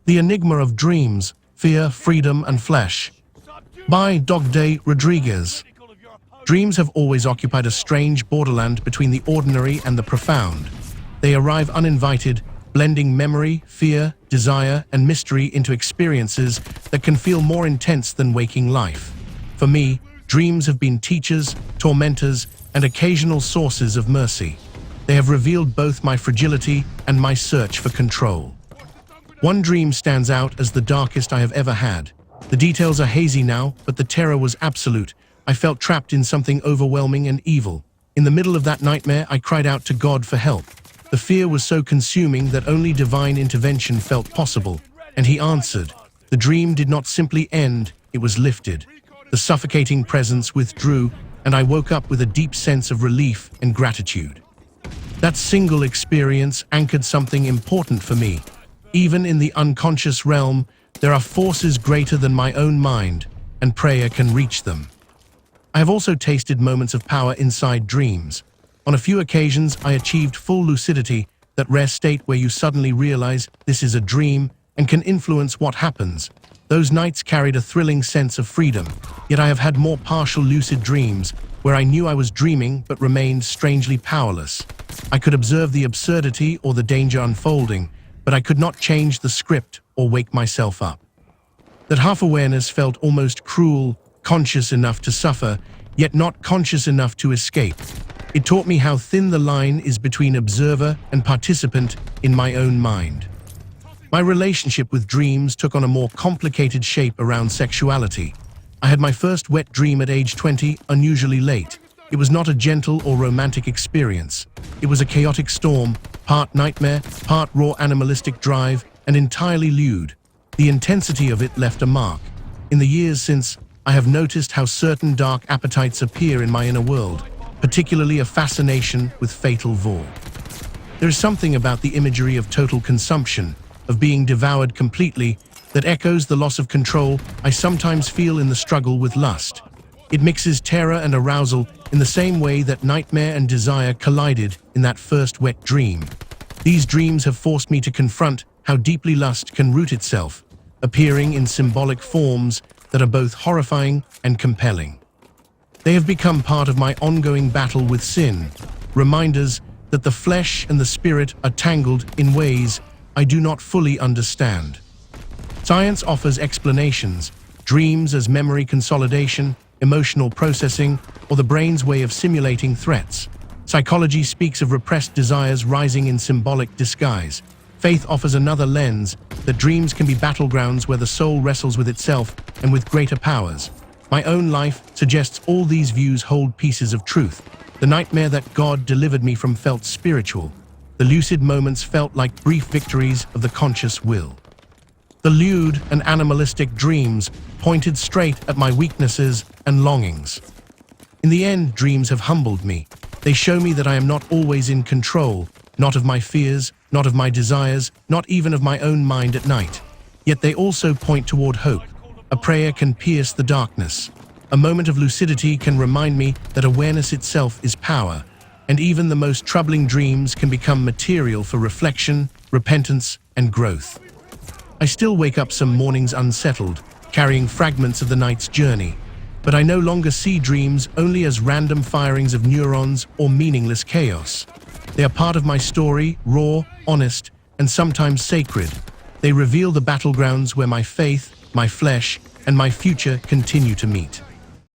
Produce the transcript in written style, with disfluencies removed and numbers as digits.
The Enigma of Dreams, Fear, Freedom, and Flesh. By Dogday Rodriguez. Dreams have always occupied a strange borderland between the ordinary and the profound. They arrive uninvited, blending memory, fear, desire, and mystery into experiences that can feel more intense than waking life. For me, dreams have been teachers, tormentors, and occasional sources of mercy. They have revealed both my fragility and my search for control. One dream stands out as the darkest I have ever had. The details are hazy now, but the terror was absolute. I felt trapped in something overwhelming and evil. In the middle of that nightmare, I cried out to God for help. The fear was so consuming that only divine intervention felt possible, and He answered. The dream did not simply end, it was lifted. The suffocating presence withdrew, and I woke up with a deep sense of relief and gratitude. That single experience anchored something important for me. Even in the unconscious realm, there are forces greater than my own mind, and prayer can reach them. I have also tasted moments of power inside dreams. On a few occasions, I achieved full lucidity, that rare state where you suddenly realize this is a dream and can influence what happens. Those nights carried a thrilling sense of freedom, yet I have had more partial lucid dreams where I knew I was dreaming but remained strangely powerless. I could observe the absurdity or the danger unfolding, but I could not change the script or wake myself up. That half-awareness felt almost cruel, conscious enough to suffer, yet not conscious enough to escape. It taught me how thin the line is between observer and participant in my own mind. My relationship with dreams took on a more complicated shape around sexuality. I had my first wet dream at age 20, unusually late. It was not a gentle or romantic experience. It was a chaotic storm, part nightmare, part raw animalistic drive, and entirely lewd. The intensity of it left a mark. In the years since, I have noticed how certain dark appetites appear in my inner world, particularly a fascination with fatal vor. There is something about the imagery of total consumption, of being devoured completely, that echoes the loss of control I sometimes feel in the struggle with lust. It mixes terror and arousal in the same way that nightmare and desire collided in that first wet dream. These dreams have forced me to confront how deeply lust can root itself, appearing in symbolic forms that are both horrifying and compelling. They have become part of my ongoing battle with sin, reminders that the flesh and the spirit are tangled in ways I do not fully understand. Science offers explanations, dreams as memory consolidation, emotional processing, or the brain's way of simulating threats. Psychology speaks of repressed desires rising in symbolic disguise. Faith offers another lens, that dreams can be battlegrounds where the soul wrestles with itself and with greater powers. My own life suggests all these views hold pieces of truth. The nightmare that God delivered me from felt spiritual. The lucid moments felt like brief victories of the conscious will. The lewd and animalistic dreams pointed straight at my weaknesses and longings. In the end, dreams have humbled me. They show me that I am not always in control, not of my fears, not of my desires, not even of my own mind at night. Yet they also point toward hope. A prayer can pierce the darkness. A moment of lucidity can remind me that awareness itself is power, and even the most troubling dreams can become material for reflection, repentance, and growth. I still wake up some mornings unsettled, carrying fragments of the night's journey, but I no longer see dreams only as random firings of neurons or meaningless chaos. They are part of my story, raw, honest, and sometimes sacred. They reveal the battlegrounds where my faith, my flesh, and my future continue to meet.